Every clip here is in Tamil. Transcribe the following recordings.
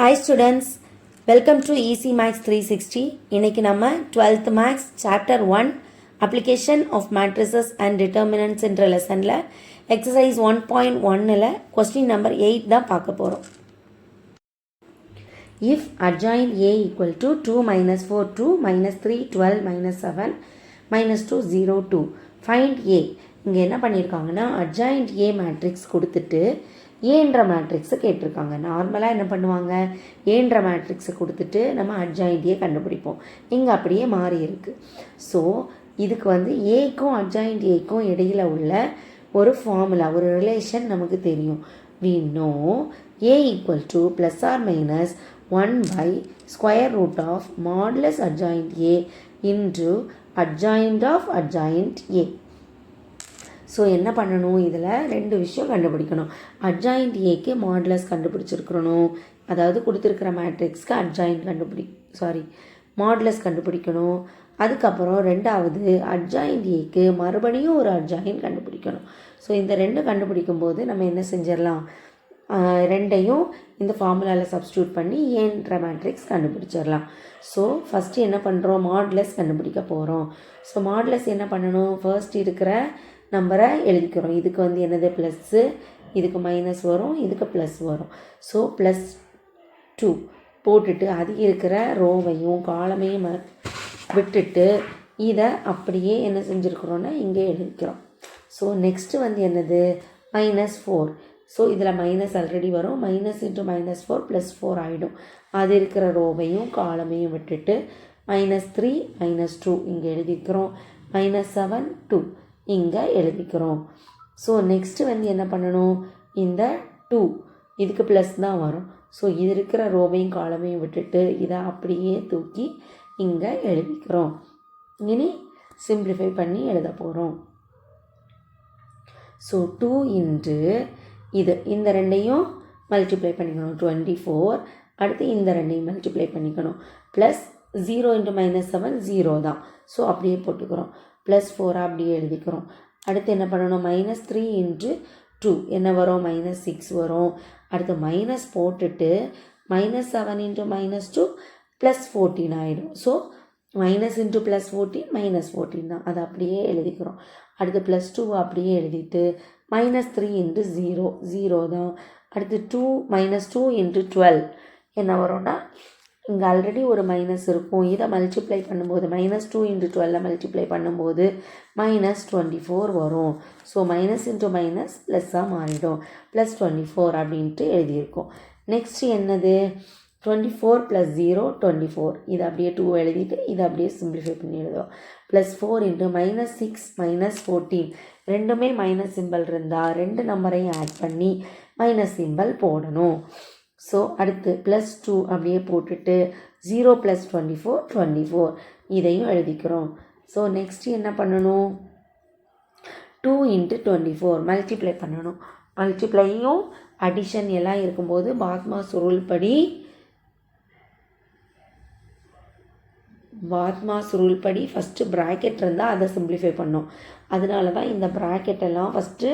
Hi students, welcome to Easy Maths 360. இன்னைக்கு நம்ம 12th Maths Chapter 1 Application of Matrices and Determinants என்ற லெசனில் Exercise 1.1ல் question number 8 தான் பார்க்க போகிறோம். If adjoint A equal to 2 minus 4 2 minus 3 12 minus 7 minus 2 0 2 find A. இங்கே என்ன பண்ணியிருக்காங்கன்னா adjoint A matrix கொடுத்துட்டு ஏன்ற மேட்ரிக்ஸை கேட்டிருக்காங்க. நார்மலாக என்ன பண்ணுவாங்க, ஏன்ற மேட்ரிக்ஸை கொடுத்துட்டு நம்ம அட்ஜாயிண்டியை கண்டுபிடிப்போம். இங்கே அப்படியே மாறி இருக்குது. ஸோ இதுக்கு ஏக்கும் அட்ஜாயிண்ட் ஏக்கும் இடையில் உள்ள ஒரு ஃபார்முலா, ஒரு ரிலேஷன் நமக்கு தெரியும். we know A equal to plus or minus 1 by square root of modulus adjoint A into adjoint of adjoint A. So என்ன பண்ணணும், இதில் ரெண்டு விஷயம் கண்டுபிடிக்கணும். அட்ஜாயிண்ட் ஏக்கு மாடுலஸ் கண்டுபிடிச்சிருக்கணும், அதாவது கொடுத்துருக்கிற மேட்ரிக்ஸ்க்கு மாடுலஸ் கண்டுபிடிக்கணும். அதுக்கப்புறம் ரெண்டாவது அட்ஜாயிண்ட் ஏக்கு மறுபடியும் ஒரு அட்ஜாயிண்ட் கண்டுபிடிக்கணும். ஸோ இந்த ரெண்டு கண்டுபிடிக்கும் போது நம்ம என்ன செஞ்சிடலாம், ரெண்டையும் இந்த ஃபார்முலாவில் சப்ஸ்டியூட் பண்ணி ஏன்ற மேட்ரிக்ஸ் கண்டுபிடிச்சிடலாம். ஸோ ஃபஸ்ட்டு என்ன பண்ணுறோம், மாடுலஸ் கண்டுபிடிக்க போகிறோம். ஸோ மாடுலஸ் என்ன பண்ணணும், ஃபர்ஸ்ட் இருக்கிற நம்பரை எழுதிக்கிறோம். இதுக்கு என்னது ப்ளஸ்ஸு, இதுக்கு மைனஸ் வரும், இதுக்கு ப்ளஸ் வரும். ஸோ +2 போட்டுட்டு அது இருக்கிற ரோவையும் காலமையும் விட்டுட்டு இதை அப்படியே என்ன செஞ்சுருக்கிறோன்னா இங்கே எழுதிக்கிறோம். ஸோ நெக்ஸ்ட்டு என்னது -4. ஸோ இதில் மைனஸ் ஆல்ரெடி வரும், மைனஸ் இன்ட்டு -4 +4 ஆகிடும். அது இருக்கிற ரோவையும் காலமையும் விட்டுட்டு -3 -2 இங்கே எழுதிக்கிறோம், -7 2 இங்கே எழுதிக்கிறோம். ஸோ நெக்ஸ்ட்டு என்ன பண்ணணும், இந்த 2 இதுக்கு ப்ளஸ் தான் வரும். ஸோ இது இருக்கிற ரோவையும் காலமையும் விட்டுட்டு இதை அப்படியே தூக்கி இங்கே எழுதிக்கிறோம். இனி சிம்பிளிஃபை பண்ணி எழுத போகிறோம். ஸோ 2 இன்ட்டு இந்த ரெண்டையும் மல்டிப்ளை பண்ணிக்கணும் 24. அடுத்து இந்த ரெண்டையும் மல்டிப்ளை பண்ணிக்கணும். ப்ளஸ் 0 இன்ட்டு -7 0 தான். ஸோ அப்படியே போட்டுக்கிறோம். +4 அப்படியே எழுதிக்கிறோம். அடுத்து என்ன பண்ணணும், -3 இன்ட்டு 2 என்ன வரும், -6 வரும். அடுத்து மைனஸ் போட்டுட்டு -7 இன்ட்டு -2 +14 ஆகிடும். ஸோ மைனஸ் இன்ட்டு +14 -14 தான், அதை அப்படியே எழுதிக்கிறோம். அடுத்து +2 அப்படியே எழுதிட்டு -3 இன்ட்டு 0 0 தான். அடுத்து -2 இன்ட்டு 12 என்ன வரும்னா, இங்கே ஆல்ரெடி ஒரு மைனஸ் இருக்கும், இதை மல்டிப்ளை பண்ணும்போது -2 இன்ட்டு 12 மல்டிப்ளை பண்ணும்போது -24 வரும். ஸோ மைனஸ் இன்ட்டு மைனஸ் ப்ளஸ்ஸாக மாறிடும், +24 அப்படின்ட்டு எழுதியிருக்கோம். நெக்ஸ்ட் என்னது, 24 + 0 24. இதை அப்படியே 2 எழுதிட்டு இதை அப்படியே சிம்பிளிஃபை பண்ணி எழுதுவோம். +4 இன்ட்டு -6 -14 ரெண்டுமே மைனஸ் சிம்பிள் இருந்தால் ரெண்டு நம்பரையும் ஆட் பண்ணி மைனஸ் சிம்பிள் போடணும். ஸோ அடுத்து +2 அப்படியே போட்டுட்டு 0 + 24 24 இதையும் எழுதிக்கிறோம். ஸோ நெக்ஸ்ட்டு என்ன பண்ணணும், 2 இன்ட்டு 24 மல்டிப்ளை பண்ணணும். மல்டிப்ளையும் அடிஷன் எல்லாம் இருக்கும்போது பாத்மாஸ் ரூல் படி ஃபஸ்ட்டு ப்ராக்கெட் இருந்தால் அதை சிம்பிளிஃபை பண்ணோம். அதனால தான் இந்த ப்ராக்கெட்டெல்லாம் ஃபஸ்ட்டு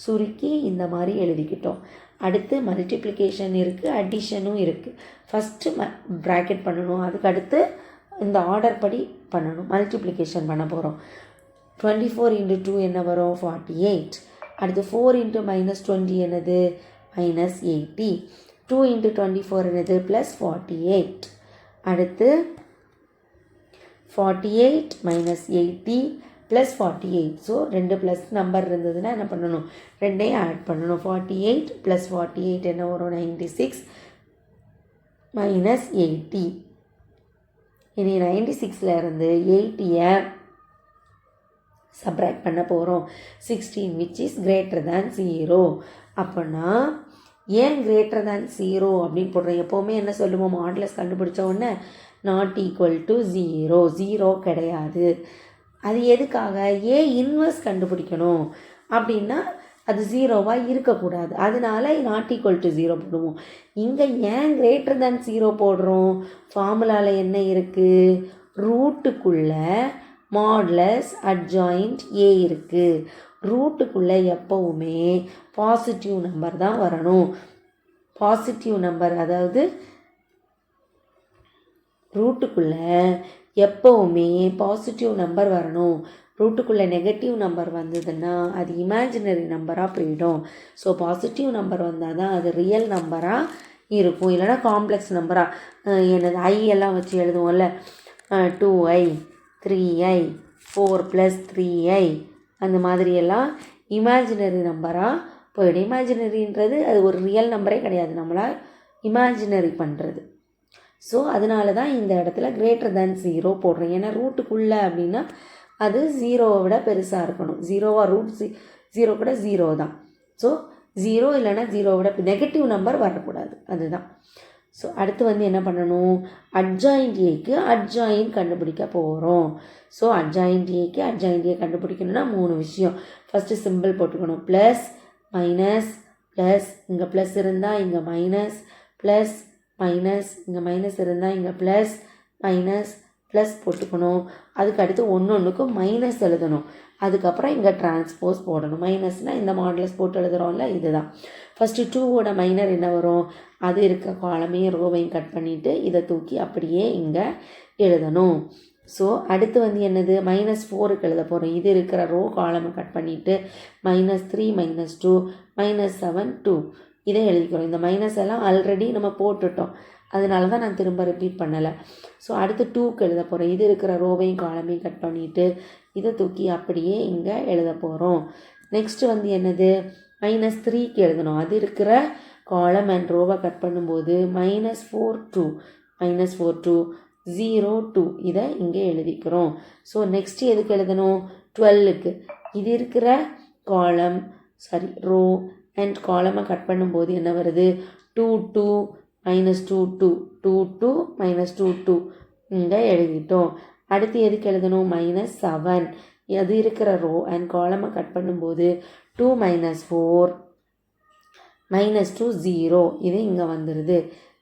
சுருக்கி இந்த மாதிரி எழுதிக்கிட்டோம். அடுத்து மல்டிப்ளிகேஷன் இருக்குது, அடிஷனும் இருக்குது. ஃபஸ்ட்டு ப்ராக்கெட் பண்ணணும், அதுக்கு அடுத்து இந்த ஆர்டர் படி பண்ணணும். மல்டிப்ளிகேஷன் பண்ண போகிறோம். 24 இன்ட்டு 2 என்ன வரும், 48. அடுத்து 4 இன்ட்டு -20 என்னது, -80. 2 இன்ட்டு 24 என்னது, +48. அடுத்து 48 -80 +48. ஸோ ரெண்டு ப்ளஸ் நம்பர் இருந்ததுன்னா என்ன பண்ணணும், ரெண்டையும் ஆட் பண்ணணும். 48 + 48 என்ன வரும், 96 -80. இனி 96ல் இருந்து 80யை சப்ராக்ட் பண்ண போகிறோம். 16 which is greater than 0. அப்போனா ஏன் greater than 0 அப்படின்னு போடுறோம். எப்போவுமே என்ன சொல்லுவோம், மாடுலஸ் கண்டுபிடிச்ச உடனே not equal to 0 0 கிடையாது. அது எதுக்காக, ஏ இன்வர்ஸ் கண்டுபிடிக்கணும் அப்படின்னா அது 0வாக இருக்கக்கூடாது. அதனால நாட் ஈக்குவல் டு 0 போடுவோம். இங்கே ஏன் கிரேட்டர் தேன் 0 போடுறோம், ஃபார்முலாவில் என்ன இருக்குது, ரூட்டுக்குள்ளே மாடுலஸ் அட்ஜாயிண்ட் ஏ இருக்குது. ரூட்டுக்குள்ளே எப்போவுமே பாசிட்டிவ் நம்பர் தான் வரணும். பாசிட்டிவ் நம்பர், அதாவது ரூட்டுக்குள்ளே எப்போவுமே பாசிட்டிவ் நம்பர் வரணும். ரூட்டுக்குள்ளே நெகட்டிவ் நம்பர் வந்ததுன்னா அது இமேஜினரி நம்பராக போயிடும். ஸோ பாசிட்டிவ் நம்பர் வந்தால் தான் அது ரியல் நம்பராக இருக்கும். இல்லைனா காம்ப்ளெக்ஸ் நம்பராக என்னது ஐ எல்லாம் வச்சு எழுதுவோம்ல, 2i 3i 4 + 3i அந்த மாதிரியெல்லாம் இமேஜினரி நம்பராக போயிடும். இமேஜினரின்றது அது ஒரு ரியல் நம்பரே கிடையாது, நம்மளால் இமேஜினரி பண்ணுறது. ஸோ அதனால தான் இந்த இடத்துல >0 போடுறோம். ஏன்னா ரூட்டுக்குள்ளே அப்படின்னா அது 0வை விட பெருசாக இருக்கணும். 0வா √0 கூட 0 தான். ஸோ 0 இல்லைன்னா 0வை விட நெகட்டிவ் நம்பர் வரக்கூடாது, அதுதான். ஸோ அடுத்து என்ன பண்ணணும், அட்ஜாயிண்ட் ஏக்கு அட்ஜாயிண்ட் கண்டுபிடிக்க போகிறோம். ஸோ அட்ஜாயிண்ட் ஏக்கு அட்ஜாயிண்ட் ஏ கண்டுபிடிக்கணும்னா 3 விஷயம். ஃபஸ்ட்டு சிம்பிள் போட்டுக்கணும், ப்ளஸ் மைனஸ் ப்ளஸ், இங்கே ப்ளஸ் இருந்தால் இங்கே மைனஸ், ப்ளஸ் மைனஸ், இங்கே மைனஸ் இருந்தால் இங்கே ப்ளஸ் மைனஸ் ப்ளஸ் போட்டுக்கணும். அதுக்கு அடுத்து ஒன்றுக்கும் மைனஸ் எழுதணும். அதுக்கப்புறம் இங்கே டிரான்ஸ்போஸ் போடணும். மைனஸ்னால் இந்த மாடலஸ் போட்டு எழுதுகிறோம்ல, இதுதான். ஃபஸ்ட்டு 2வோட மைனர் என்ன வரும், அது இருக்க காலமையும் ரோவையும் கட் பண்ணிவிட்டு இதை தூக்கி அப்படியே இங்கே எழுதணும். ஸோ அடுத்து என்னது, -4க்கு எழுத போகிறோம். இது இருக்கிற ரோ காலமை கட் பண்ணிவிட்டு -3 -2 -7 2 இதை எழுதிக்கிறோம். இந்த மைனஸ் எல்லாம் ஆல்ரெடி நம்ம போட்டுட்டோம், அதனால தான் நான் திரும்ப ரிப்பீட் பண்ணலை. ஸோ அடுத்து 2க்கு எழுத போகிறோம். இது இருக்கிற ரோவையும் காலமையும் கட் பண்ணிவிட்டு இதை தூக்கி அப்படியே இங்கே எழுத போகிறோம். நெக்ஸ்ட்டு என்னது, -3க்கு எழுதணும். அது இருக்கிற காலம் அண்ட் ரோவை கட் பண்ணும்போது -4 2 -4 2 0 2 இதை இங்கே எழுதிக்கிறோம். ஸோ நெக்ஸ்ட்டு எதுக்கு எழுதணும், 12க்கு. இது இருக்கிற காலம் ரோ அண்ட் காலமை கட் பண்ணும்போது என்ன வருது, 2 2 -2 2 2 2 -2 2 இங்கே எழுதிட்டோம். அடுத்து எதுக்கு எழுதணும், -7. அது இருக்கிற ரோ அண்ட் காலமை கட் பண்ணும்போது 2 -4 -2 0 இது இங்கே வந்துடுது.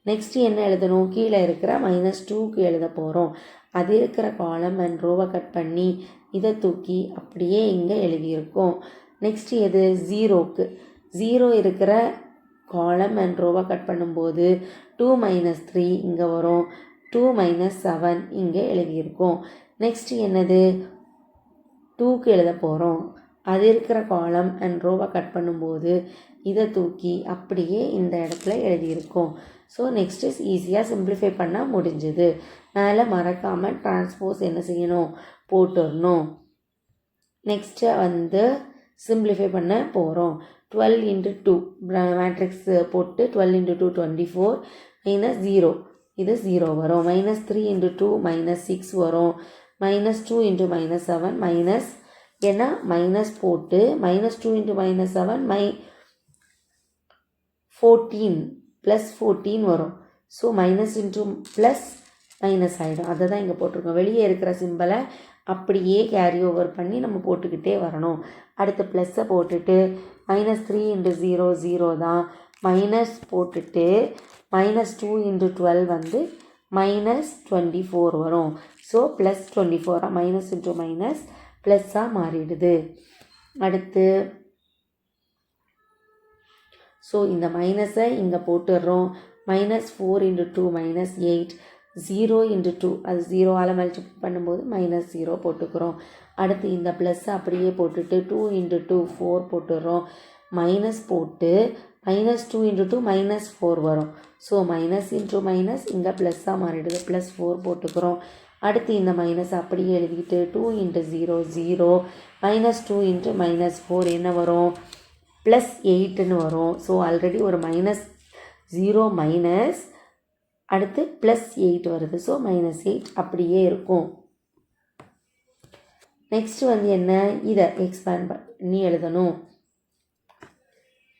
நெக்ஸ்ட்டு என்ன எழுதணும், கீழே இருக்கிற -2க்கு எழுத போகிறோம். அது இருக்கிற காலம் அண்ட் ரோவை கட் பண்ணி இதை தூக்கி அப்படியே இங்கே எழுதியிருக்கோம். நெக்ஸ்ட்டு எது, 0க்கு. 0 இருக்கிற காலம் அண்ட் ரோவை கட் பண்ணும்போது 2 -3 இங்கே வரும், 2 -7 இங்கே எழுதியிருக்கோம். நெக்ஸ்ட்டு என்னது, 2க்கு எழுத போகிறோம். அது இருக்கிற காலம் அண்ட் ரோவை கட் பண்ணும்போது இதை தூக்கி அப்படியே இந்த இடத்துல எழுதியிருக்கோம். ஸோ நெக்ஸ்ட்டு ஈஸியாக சிம்பிளிஃபை பண்ணால் முடிஞ்சுது. மேலே மறக்காமல் டிரான்ஸ்போஸ் என்ன செய்யணும், போட்டுடணும். நெக்ஸ்ட்டு சிம்பிளிஃபை பண்ண போகிறோம். 12 × 2 மேட்ரிக்ஸ் போட்டு 12 × 2 24 -0 இது 0 வரும். -3 × 2 -6 வரும். -2 × -7 மைனஸ், ஏன்னா மைனஸ் போட்டு -2 × -7 14 +14 வரும். So minus into plus minus ஆகிடும். அதை தான் இங்கே போட்டிருக்கோம். வெளியே இருக்கிற சிம்பிளை அப்படியே கேரி ஓவர் பண்ணி நம்ம போட்டுக்கிட்டே வரணும். அடுத்து ப்ளஸ்ஸை போட்டுட்டு -3 × 0 0 தான், மைனஸ் போட்டுட்டு -2 × 12 -24 வரும். ஸோ +24 மைனஸ் இன்ட்டு மைனஸ் ப்ளஸ்ஸாக மாறிடுது. அடுத்து ஸோ இந்த மைனஸை இங்கே போட்டுடுறோம். -4 × 2 -8 0 × 2 அது 0ஆல் மல்டிப்ளை பண்ணும்போது -0 போட்டுக்கிறோம். அடுத்து இந்த ப்ளஸ்ஸை அப்படியே போட்டுட்டு 2 × 2 4 போட்டுடுறோம். மைனஸ் போட்டு -2 × 2 -4 வரும். ஸோ மைனஸ் இன்ட்டு மைனஸ் இங்கே ப்ளஸ்ஸாக மாறிடுது, +4 போட்டுக்கிறோம். அடுத்து இந்த மைனஸ் அப்படியே எழுதிக்கிட்டு 2 × 0 0 -2 × -4 என்ன வரும், +8ன்னு வரும். ஸோ ஆல்ரெடி ஒரு -0 மைனஸ் அடுத்து +8 வருது. ஸோ -8 அப்படியே இருக்கும். நெக்ஸ்ட்டு என்ன, இதை எக்ஸ்பேண்ட் பண்ணி எழுதணும்.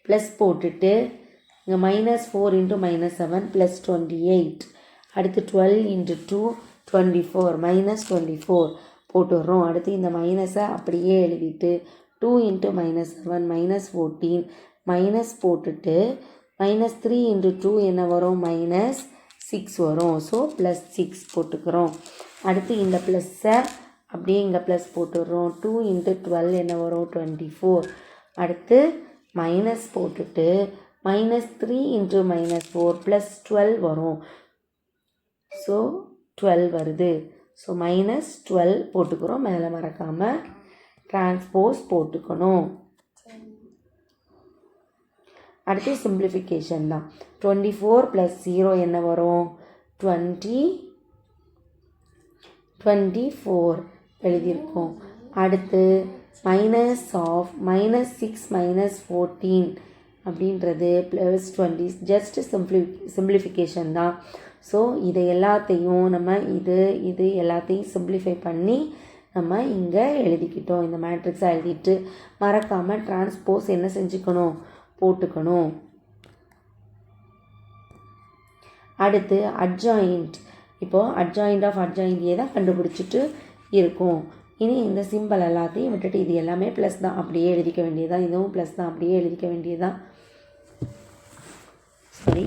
ப்ளஸ் போட்டுட்டு இங்கே -4 × -7 +28. அடுத்து 12 × 2 24 -24 போட்டுடுறோம். அடுத்து இந்த மைனஸை அப்படியே எழுதிட்டு 2 × -7 -14 மைனஸ் போட்டுட்டு -3 × 2 என்ன வரும், -6 வரும். ஸோ +6 போட்டுக்கிறோம். அடுத்து இந்த ப்ளஸ்ஸை அப்படியே இங்கே ப்ளஸ் போட்டுடுறோம். 2 × 12 என்ன வரும், 24. அடுத்து மைனஸ் போட்டுட்டு -3 × -4 +12 வரும். ஸோ 12 வருது. ஸோ -12 போட்டுக்கிறோம். மேலே மறக்காமல் டிரான்ஸ்போஸ் போட்டுக்கணும். அடுத்து சிம்பிளிஃபிகேஷன் தான். 24 + 0 என்ன வரும்? 24 எழுதியிருக்கோம். அடுத்து -6 - 14 அப்படின்றது +20 ஜஸ்ட் சிம்பிளிஃபிகேஷன் தான். ஸோ இதை எல்லாத்தையும் நம்ம இது எல்லாத்தையும் சிம்பிளிஃபை பண்ணி நம்ம இங்கே எழுதிக்கிட்டோம். இந்த மேட்ரிக்ஸாக எழுதிட்டு மறக்காமல் டிரான்ஸ்போஸ் என்ன செஞ்சுக்கணும்? போட்டுக்கணும். அடுத்து அட்ஜாயிண்ட். இப்போது அட்ஜாயிண்ட் ஆஃப் அட்ஜாயிண்ட் ஏ தான் கண்டுபிடிச்சிட்டு இருக்கும். இனி இந்த சிம்பிள் எல்லாத்தையும் விட்டுட்டு இது எல்லாமே ப்ளஸ் தான் அப்படியே எழுதிக்க வேண்டியதான். இதுவும் ப்ளஸ் தான் அப்படியே எழுதிக்க வேண்டியதான். சரி,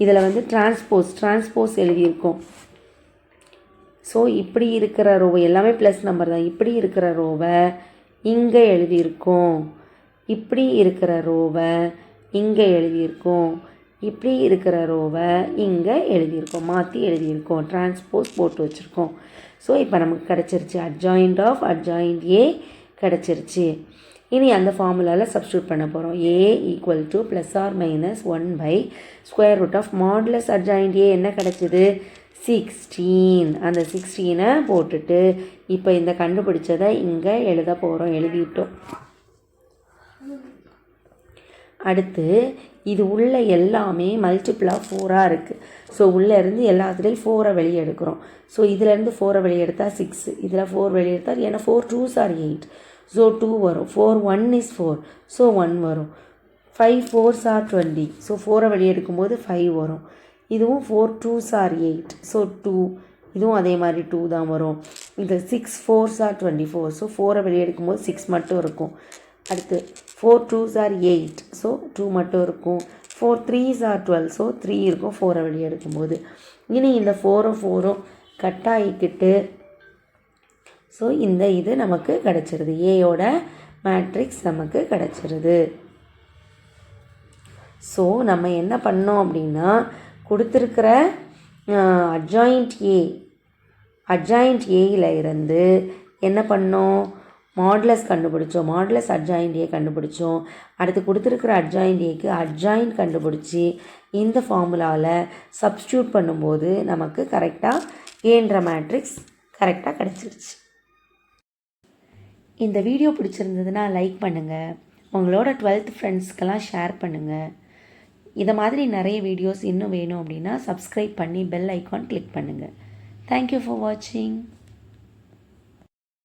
இதில் டிரான்ஸ்போஸ் எழுதியிருக்கோம். ஸோ இப்படி இருக்கிற ரோவை எல்லாமே ப்ளஸ் நம்பர் தான். இப்படி இருக்கிற ரோவை இங்கே எழுதியிருக்கோம். இப்படி இருக்கிற ரோவை இங்கே எழுதியிருக்கோம். இப்படி இருக்கிற ரோவை இங்கே எழுதியிருக்கோம். மாற்றி எழுதியிருக்கோம். டிரான்ஸ்போஸ் போட்டு வச்சுருக்கோம். ஸோ இப்போ நமக்கு கிடச்சிருச்சு. அட்ஜாயிண்ட் ஆஃப் அட்ஜாயிண்ட் ஏ கிடச்சிருச்சு. இனி அந்த ஃபார்முலாவில் சப்ஸ்டியூட் பண்ண போகிறோம். A = +or - modulus adjoint A என்ன கிடச்சிது? 16. அந்த 16 போட்டுட்டு இப்போ இந்த கண்டுபிடிச்சதை இங்கே எழுத போகிறோம். எழுதிட்டோம். அடுத்து இது உள்ள எல்லாமே மல்டிபிள் ஆஃப் 4ஆக இருக்குது. ஸோ உள்ளேருந்து எல்லாத்துலேயும் 4 வெளியே எடுக்கிறோம். ஸோ இதிலேருந்து 4 வெளியே எடுத்தால் 6, இதில் 4 வெளியே எடுத்தால், ஏன்னா 4 2s are 8, ஸோ 2 வரும். 4 1 is 4, ஸோ 1 வரும். 5 4s are 20, ஸோ 4 வெளியே எடுக்கும்போது 5 வரும். இதுவும் 4 2s are 8, ஸோ 2, இதுவும் அதே மாதிரி 2 தான் வரும். இது 6 4s are 24, ஸோ 4 வெளியே எடுக்கும்போது 6 மட்டும் இருக்கும். அடுத்து 4 2s are 8, ஸோ 2 மட்டும் இருக்கும். 4 3s are 12, ஸோ 3 இருக்கும் 4 வெளியே எடுக்கும்போது. இனி இந்த 4 கட் ஆகிக்கிட்டு ஸோ இது நமக்கு கிடச்சிருது. ஏயோட மேட்ரிக்ஸ் நமக்கு கிடச்சிருது. ஸோ நம்ம என்ன பண்ணோம் அப்படின்னா, கொடுத்துருக்கிற அட்ஜாயிண்ட் ஏயில் இருந்து என்ன பண்ணோம்? மாடுலஸ் கண்டுபிடிச்சோம். மாடுலஸ் அட்ஜாயிண்ட் ஏ கண்டுபிடிச்சோம். அடுத்து கொடுத்துருக்கிற அட்ஜாயிண்ட் ஏக்கு அட்ஜாயிண்ட் கண்டுபிடிச்சி இந்த ஃபார்முலாவில் சப்ஸ்டியூட் பண்ணும்போது நமக்கு கரெக்டாக ஏன்ற மேட்ரிக்ஸ் கரெக்டாக கிடச்சிருச்சு. இந்த வீடியோ பிடிச்சிருந்ததுன்னா லைக் பண்ணுங்கள். உங்களோட 12th ஃப்ரெண்ட்ஸ்க்கெல்லாம் ஷேர் பண்ணுங்கள். இதை மாதிரி நிறைய வீடியோஸ் இன்னும் வேணும் அப்படின்னா சப்ஸ்கிரைப் பண்ணி பெல் ஐக்கான் கிளிக் பண்ணுங்கள். தேங்க்யூ ஃபார் வாட்சிங்.